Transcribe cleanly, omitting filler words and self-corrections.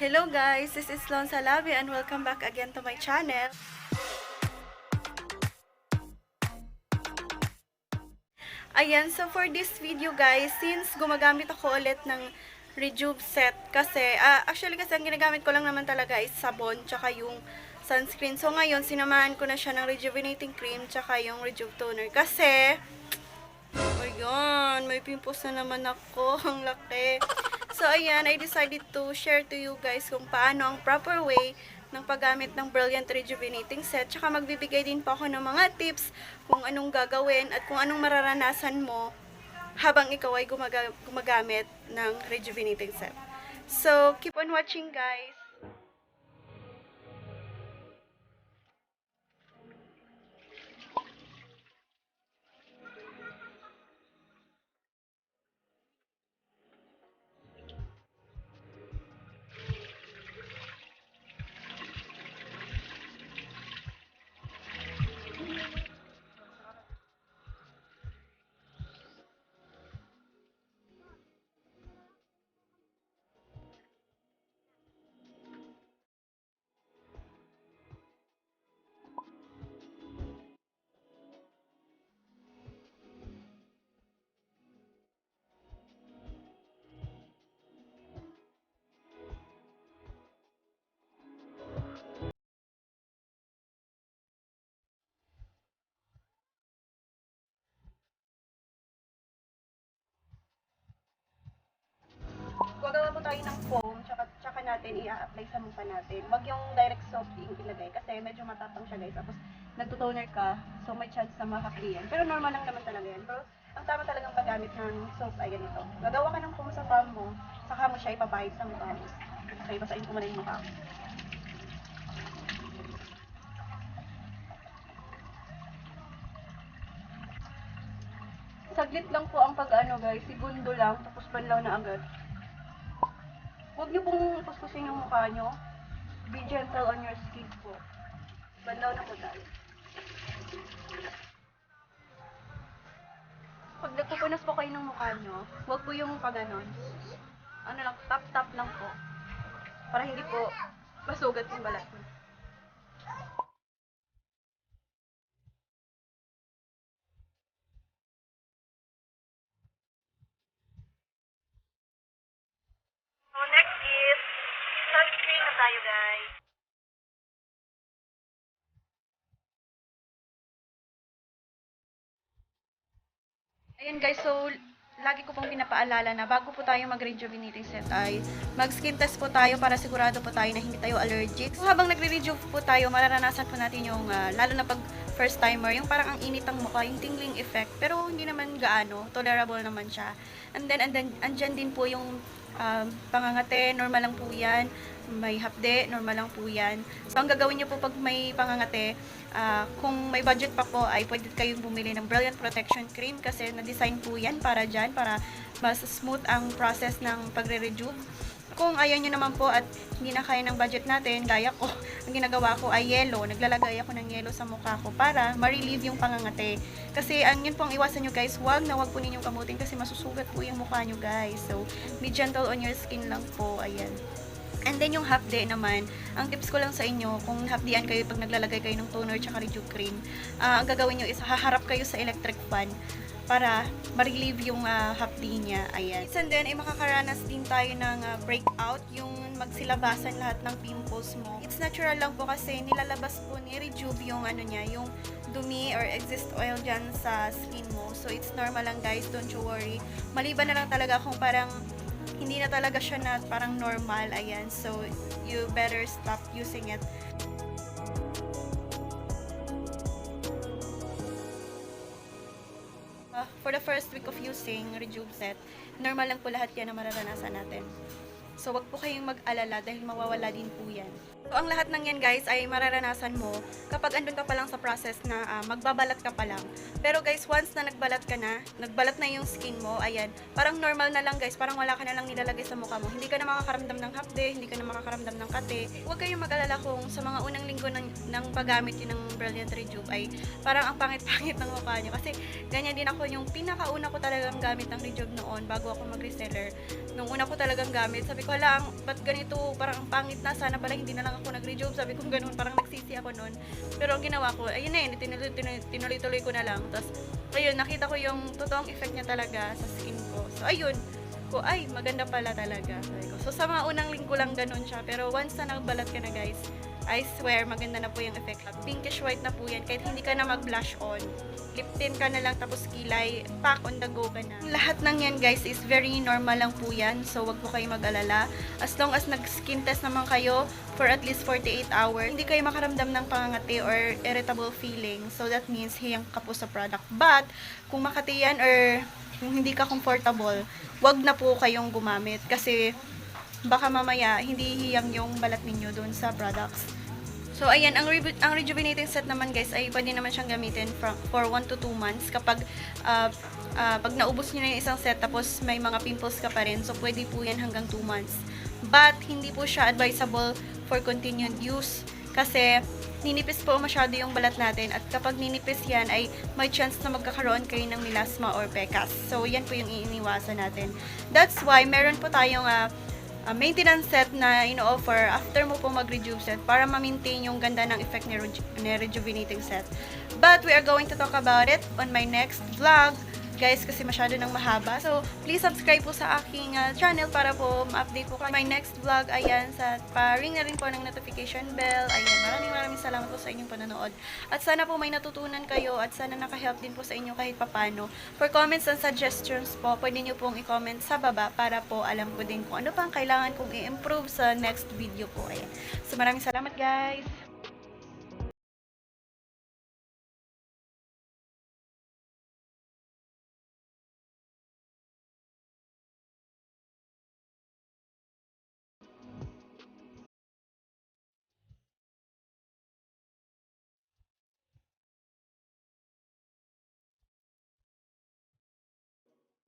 Hello guys, this is Salamat and welcome back again to my channel. Ayan, so for this video guys, since gumagamit ako ulit ng rejuve set kasi, actually kasi ang ginagamit ko lang naman talaga is sabon tsaka yung sunscreen. So ngayon, sinamahan ko na siya ng rejuvenating cream tsaka yung rejuve toner kasi, ayan, may pimples na naman ako, ang laki. So, ayan, I decided to share to you guys kung paano ang proper way ng paggamit ng Brilliant Rejuvenating Set. Tsaka magbibigay din po ako ng mga tips kung anong gagawin at kung anong mararanasan mo habang ikaw ay gumagamit ng Rejuvenating Set. So, keep on watching guys! Gagawa po tayo ng foam, tsaka natin i-apply sa mukha natin. Wag yung direct soap yung ilagay kasi medyo matapang siya guys. Tapos nagtutoner ka, so may chance na mahapli yan. Pero normal lang naman talaga yan. Pero ang tama talagang paggamit ng soap ay ganito. Gagawa ka ng foam sa palm mo, saka mo siya ipapahid sa mukha mo. Okay, basahin ko muna yung mukha. Saglit lang po ang pag-ano guys, segundo lang, tapos banlaw na agad. Huwag niyo pong puspusin yung mukha niyo. Be gentle on your skin po. Banlaw na po tayo. Pag nagpupunas po kayo ng mukha niyo, huwag po yung pag-ganon. Ano lang, tap-tap lang po. Para hindi po masugat yung balat niyo. So next is sunscreen na tayo guys. Ayan guys, so lagi ko pong pinapaalala na bago po tayo mag-rejuvenating set ay mag-skin test po tayo para sigurado po tayo na hindi tayo allergic. So habang nagre-rejuve po tayo, mararanasan po natin yung lalo na pag first timer, yung parang ang init ng mukha, yung tingling effect, pero hindi naman gaano, tolerable naman siya. And then andyan din po yung pangangate, normal lang po yan. May hapde, normal lang po yan. So, ang gagawin nyo po pag may pangangate, kung may budget pa po, ay pwede kayong bumili ng Brilliant Protection Cream kasi na-design po yan para dyan, para mas smooth ang process ng pagre-rejuve. Kung ayaw nyo naman po at hindi na kaya ng budget natin, gaya ko, ang ginagawa ko ay yellow. Naglalagay ako ng yellow sa mukha ko para ma-relieve yung pangangate. Kasi ang yun pong iwasan nyo guys, wag po ninyong kamutin kasi masusugat po yung mukha nyo guys. So, be gentle on your skin lang po. Ayan. And then yung hapde naman, ang tips ko lang sa inyo, kung hapdian kayo pag naglalagay kayo ng toner tsaka rejuve cream, ang gagawin nyo is haharap kayo sa electric fan para ma-relieve yung hapdi niya. Ayan. And then, ay makakaranas din tayo ng breakout, yung magsilabasan lahat ng pimples mo. It's natural lang po kasi nilalabas po ni rejuve yung ano niya, yung dumi or excess oil dyan sa skin mo. So, it's normal lang guys, don't you worry. Maliban na lang talaga kung parang hindi na talaga siya na parang normal. Ayan. So, you better stop using it. For the first week of using rejuve set, normal lang po lahat yan na mararanasan natin. So, wag po kayong mag-alala dahil mawawala din po yan. So, ang lahat ng yan guys ay mararanasan mo kapag andun ka pa lang sa process na magbabalat ka pa lang. Pero guys, once na nagbalat na yung skin mo, ayan, parang normal na lang guys, parang wala ka na lang nilalagay sa mukha mo. Hindi ka na makakaramdam ng hapde, hindi ka na makakaramdam ng kate. Huwag kayong mag-alala kung sa mga unang linggo ng paggamit yun ng Brilliant Rejuve ay parang ang pangit-pangit ng mukha nyo. Kasi ganyan din ako, yung pinakauna ko talagang gamit ng Rejuve noon bago ako mag-reseller. Nung una ko talagang gamit, sabi ko, hala, ba't ganito, parang ang pangit na, sana pala hindi na lang ako nag-rejuve, sabi ko ganun, parang nagsisi ako nun. Pero ang ginawa ko, ayun na yun, tinuloy-tuloy ko na lang. Tapos, ayun, nakita ko yung totoong effect niya talaga sa skin ko. So, ayun, ay, maganda pala talaga. Sabi ko. So, sa mga unang linggo lang ganun siya, pero once na nagbalat ka na guys, I swear, maganda na po yung effect. Pinkish white na po yan, kahit hindi ka na mag-blush on. Lip tint ka na lang, tapos kilay, pack on the go ka na. Lahat ng yan guys is very normal lang po yan, so wag po kayo mag-alala. As long as nag-skin test naman kayo for at least 48 hours, hindi kayo makaramdam ng pangangati or irritable feeling. So that means hiyang ka po sa product. But, kung makati yan or kung hindi ka comfortable, wag na po kayong gumamit kasi baka mamaya hindi hiyang yung balat ninyo doon sa products. So ayan, ang rejuvenating set naman guys ay pwede naman siyang gamitin for 1 to 2 months kapag pag naubos niyo na yung isang set tapos may mga pimples ka pa rin, so pwede po yan hanggang 2 months. But hindi po siya advisable for continued use kasi ninipis po masyado yung balat natin at kapag ninipis yan ay may chance na magkakaroon kayo ng melasma or pecas. So yan po yung iniiwasan natin. That's why meron po tayong maintenance set na ino-offer after mo po mag-rejuve set para ma-maintain yung ganda ng effect ni rejuvenating set. But we are going to talk about it on my next vlog guys kasi masyado nang mahaba. So please subscribe po sa aking channel para po ma-update po kayo. My next vlog, ayan, pa-ring na rin po ng notification bell. Ayan, maraming salamat po sa inyong panonood. At sana po may natutunan kayo at sana naka-help din po sa inyo kahit papano. For comments and suggestions po, pwede nyo pong i-comment sa baba para po alam ko din kung ano pang kailangan kong i-improve sa next video po. Ayan. So maraming salamat guys!